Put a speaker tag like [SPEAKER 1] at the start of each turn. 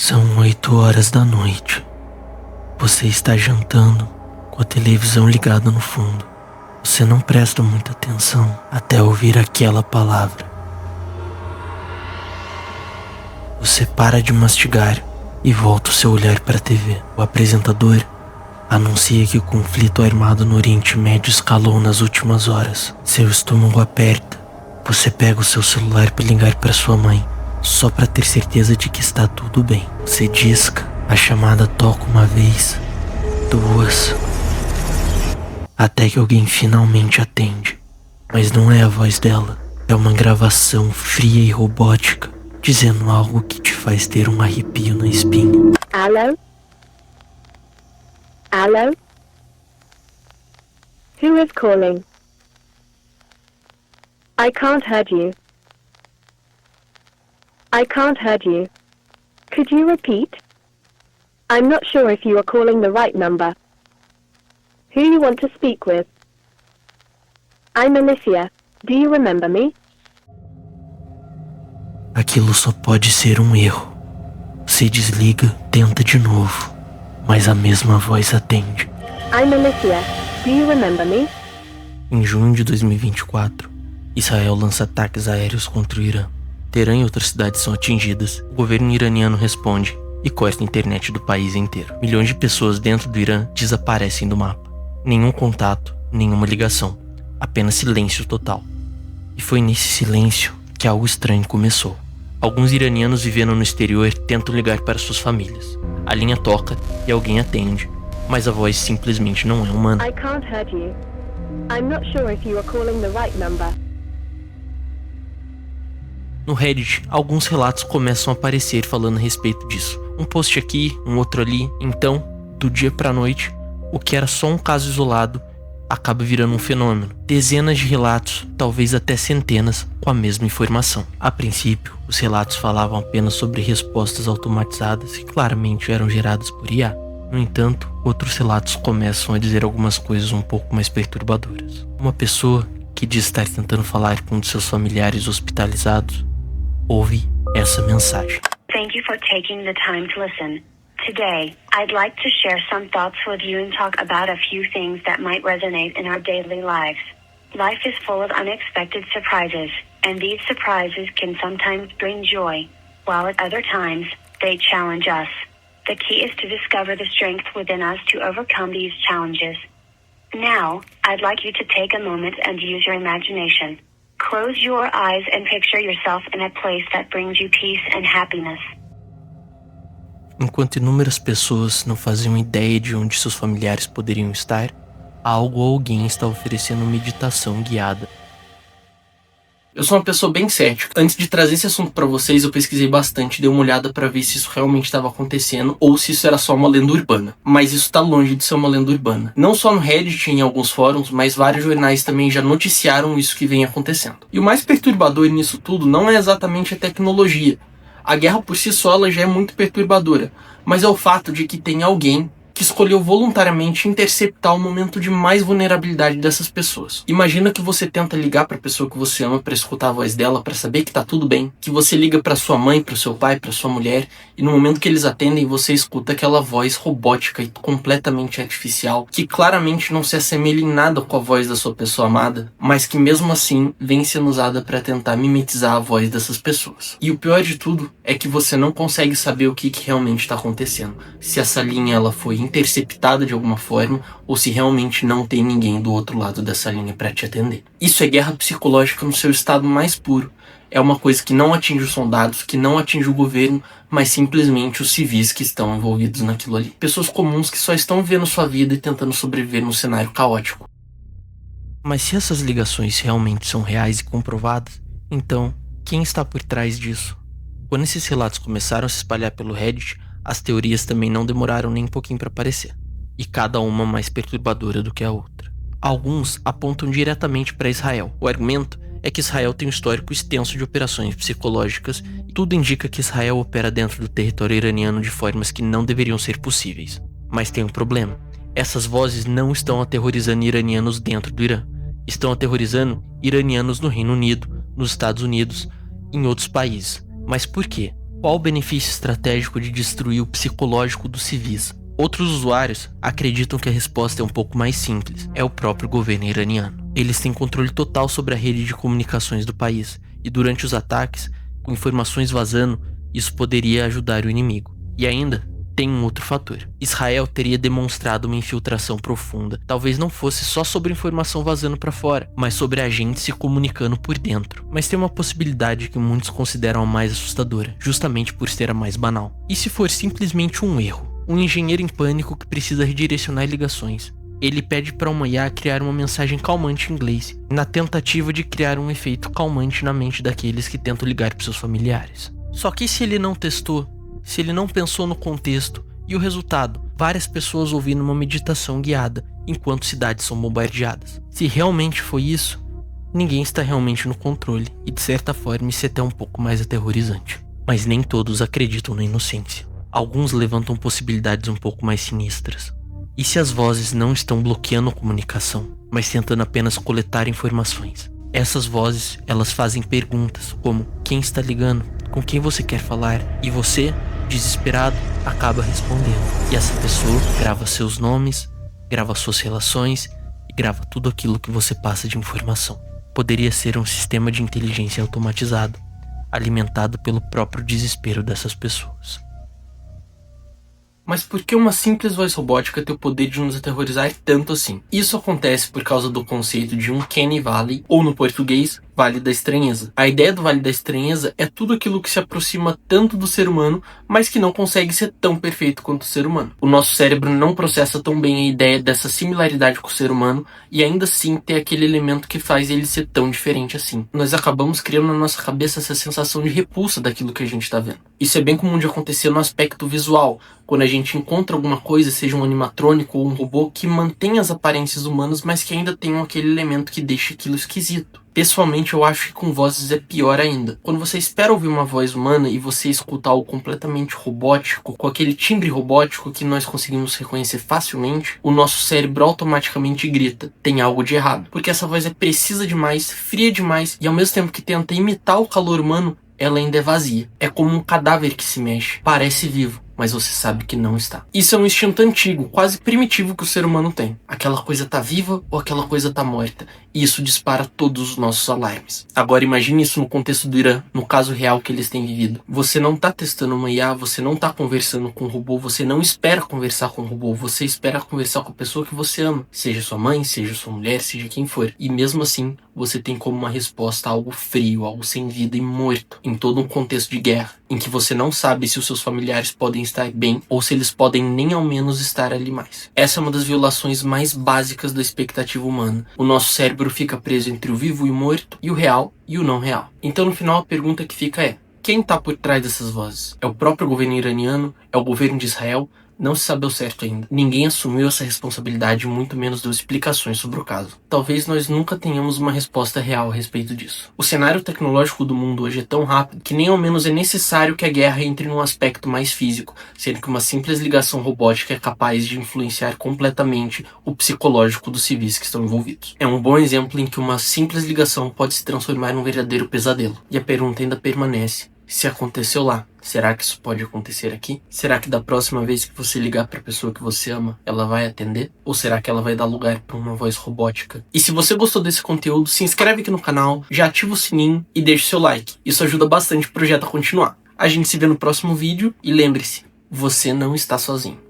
[SPEAKER 1] São 8 horas da noite. Você está jantando com a televisão ligada no fundo. Você não presta muita atenção até ouvir aquela palavra. Você para de mastigar e volta o seu olhar para a TV. O apresentador anuncia que o conflito armado no Oriente Médio escalou nas últimas horas. Seu estômago aperta. Você pega o seu celular para ligar para sua mãe, só para ter certeza de que está tudo bem. Você disca, a chamada toca uma vez, 2, até que alguém finalmente atende. Mas não é a voz dela, é uma gravação fria e robótica, dizendo algo que te faz ter um arrepio na espinha.
[SPEAKER 2] Hello? Hello? Who is calling? I can't hear you. I can't hear you. Could you repeat? I'm not sure if you are calling the right number. Who you want to speak with? I'm Alicia. Do you remember me?
[SPEAKER 1] Aquilo só pode ser um erro. Você desliga, tenta de novo, mas a mesma voz atende.
[SPEAKER 2] I'm Alicia. Do you remember me?
[SPEAKER 1] Em junho de 2024, Israel lança ataques aéreos contra o Irã. Teherã e outras cidades são atingidas. O governo iraniano responde e corta a internet do país inteiro. Milhões de pessoas dentro do Irã desaparecem do mapa. Nenhum contato, nenhuma ligação. Apenas silêncio total. E foi nesse silêncio que algo estranho começou. Alguns iranianos vivendo no exterior tentam ligar para suas famílias. A linha toca e alguém atende, mas a voz simplesmente não é humana.
[SPEAKER 2] I can't hear you. I'm not sure if you are calling the right number.
[SPEAKER 1] No Reddit, alguns relatos começam a aparecer falando a respeito disso. Um post aqui, um outro ali. Então, do dia pra noite, o que era só um caso isolado acaba virando um fenômeno. Dezenas de relatos, talvez até centenas, com a mesma informação. A princípio, os relatos falavam apenas sobre respostas automatizadas que claramente eram geradas por IA. No entanto, outros relatos começam a dizer algumas coisas um pouco mais perturbadoras. Uma pessoa que diz estar tentando falar com um de seus familiares hospitalizados ouve essa mensagem.
[SPEAKER 3] Thank you for taking the time to listen. Today, I'd like to share some thoughts with you and talk about a few things that might resonate in our daily lives. Life is full of unexpected surprises, and these surprises can sometimes bring joy, while at other times, they challenge us. The key is to discover the strength within us to overcome these challenges. Now, I'd like you to take a moment and use your imagination. Close your eyes and picture yourself in a place that brings you peace and happiness.
[SPEAKER 1] Enquanto inúmeras pessoas não faziam ideia de onde seus familiares poderiam estar, algo ou alguém está oferecendo meditação guiada. Eu sou uma pessoa bem cética. Antes de trazer esse assunto pra vocês, eu pesquisei bastante, dei uma olhada pra ver se isso realmente estava acontecendo ou se isso era só uma lenda urbana. Mas isso tá longe de ser uma lenda urbana. Não só no Reddit e em alguns fóruns, mas vários jornais também já noticiaram isso que vem acontecendo. E o mais perturbador nisso tudo não é exatamente a tecnologia. A guerra por si só ela já é muito perturbadora, mas é o fato de que tem alguém que escolheu voluntariamente interceptar o momento de mais vulnerabilidade dessas pessoas. Imagina que você tenta ligar para a pessoa que você ama para escutar a voz dela, para saber que tá tudo bem, que você liga para sua mãe, para seu pai, para sua mulher, e no momento que eles atendem, você escuta aquela voz robótica e completamente artificial, que claramente não se assemelha em nada com a voz da sua pessoa amada, mas que mesmo assim vem sendo usada para tentar mimetizar a voz dessas pessoas. E o pior de tudo é que você não consegue saber o que realmente está acontecendo. Se essa linha ela foi interceptada de alguma forma ou se realmente não tem ninguém do outro lado dessa linha para te atender. Isso é guerra psicológica no seu estado mais puro. É uma coisa que não atinge os soldados, que não atinge o governo, mas simplesmente os civis que estão envolvidos naquilo ali. Pessoas comuns que só estão vivendo sua vida e tentando sobreviver num cenário caótico. Mas se essas ligações realmente são reais e comprovadas, então quem está por trás disso? Quando esses relatos começaram a se espalhar pelo Reddit, as teorias também não demoraram nem um pouquinho para aparecer, e cada uma mais perturbadora do que a outra. Alguns apontam diretamente para Israel. O argumento é que Israel tem um histórico extenso de operações psicológicas e tudo indica que Israel opera dentro do território iraniano de formas que não deveriam ser possíveis. Mas tem um problema. Essas vozes não estão aterrorizando iranianos dentro do Irã. Estão aterrorizando iranianos no Reino Unido, nos Estados Unidos e em outros países. Mas por quê? Qual o benefício estratégico de destruir o psicológico dos civis? Outros usuários acreditam que a resposta é um pouco mais simples, é o próprio governo iraniano. Eles têm controle total sobre a rede de comunicações do país, e durante os ataques, com informações vazando, isso poderia ajudar o inimigo. E ainda, tem um outro fator. Israel teria demonstrado uma infiltração profunda. Talvez não fosse só sobre informação vazando para fora, mas sobre a gente se comunicando por dentro. Mas tem uma possibilidade que muitos consideram a mais assustadora, justamente por ser a mais banal. E se for simplesmente um erro? Um engenheiro em pânico que precisa redirecionar ligações. Ele pede para uma IA criar uma mensagem calmante em inglês, na tentativa de criar um efeito calmante na mente daqueles que tentam ligar para seus familiares. Só que se ele não testou, se ele não pensou no contexto, e o resultado? Várias pessoas ouvindo uma meditação guiada, enquanto cidades são bombardeadas. Se realmente foi isso, ninguém está realmente no controle, e de certa forma isso é até um pouco mais aterrorizante. Mas nem todos acreditam na inocência. Alguns levantam possibilidades um pouco mais sinistras. E se as vozes não estão bloqueando a comunicação, mas tentando apenas coletar informações? Essas vozes, elas fazem perguntas como: quem está ligando? Com quem você quer falar? E você, desesperado, acaba respondendo. E essa pessoa grava seus nomes, grava suas relações e grava tudo aquilo que você passa de informação. Poderia ser um sistema de inteligência automatizado, alimentado pelo próprio desespero dessas pessoas. Mas por que uma simples voz robótica tem o poder de nos aterrorizar tanto assim? Isso acontece por causa do conceito de Uncanny Valley, ou no português, Vale da Estranheza. A ideia do Vale da Estranheza é tudo aquilo que se aproxima tanto do ser humano, mas que não consegue ser tão perfeito quanto o ser humano. O nosso cérebro não processa tão bem a ideia dessa similaridade com o ser humano, e ainda assim tem aquele elemento que faz ele ser tão diferente assim. Nós acabamos criando na nossa cabeça essa sensação de repulsa daquilo que a gente está vendo. Isso é bem comum de acontecer no aspecto visual, quando a gente encontra alguma coisa, seja um animatrônico ou um robô, que mantém as aparências humanas, mas que ainda tem aquele elemento que deixa aquilo esquisito. Pessoalmente, eu acho que com vozes é pior ainda. Quando você espera ouvir uma voz humana e você escuta algo completamente robótico, com aquele timbre robótico que nós conseguimos reconhecer facilmente, o nosso cérebro automaticamente grita: tem algo de errado. Porque essa voz é precisa demais, fria demais, e ao mesmo tempo que tenta imitar o calor humano, ela ainda é vazia. É como um cadáver que se mexe. Parece vivo, mas você sabe que não está. Isso é um instinto antigo, quase primitivo que o ser humano tem. Aquela coisa tá viva ou aquela coisa tá morta. E isso dispara todos os nossos alarmes. Agora imagine isso no contexto do Irã, no caso real que eles têm vivido. Você não tá testando uma IA, você não tá conversando com um robô, você não espera conversar com um robô, você espera conversar com a pessoa que você ama. Seja sua mãe, seja sua mulher, seja quem for. E mesmo assim, você tem como uma resposta algo frio, algo sem vida e morto, em todo um contexto de guerra, em que você não sabe se os seus familiares podem estar bem ou se eles podem nem ao menos estar ali mais. Essa é uma das violações mais básicas da expectativa humana. O nosso cérebro fica preso entre o vivo e o morto, e o real e o não real. Então no final a pergunta que fica é: quem está por trás dessas vozes? É o próprio governo iraniano? É o governo de Israel? Não se sabe ao certo ainda. Ninguém assumiu essa responsabilidade, muito menos deu explicações sobre o caso. Talvez nós nunca tenhamos uma resposta real a respeito disso. O cenário tecnológico do mundo hoje é tão rápido que nem ao menos é necessário que a guerra entre num aspecto mais físico, sendo que uma simples ligação robótica é capaz de influenciar completamente o psicológico dos civis que estão envolvidos. É um bom exemplo em que uma simples ligação pode se transformar num verdadeiro pesadelo. E a pergunta ainda permanece: se aconteceu lá, será que isso pode acontecer aqui? Será que da próxima vez que você ligar para a pessoa que você ama, ela vai atender? Ou será que ela vai dar lugar para uma voz robótica? E se você gostou desse conteúdo, se inscreve aqui no canal, já ativa o sininho e deixa o seu like. Isso ajuda bastante o projeto a continuar. A gente se vê no próximo vídeo e lembre-se, você não está sozinho.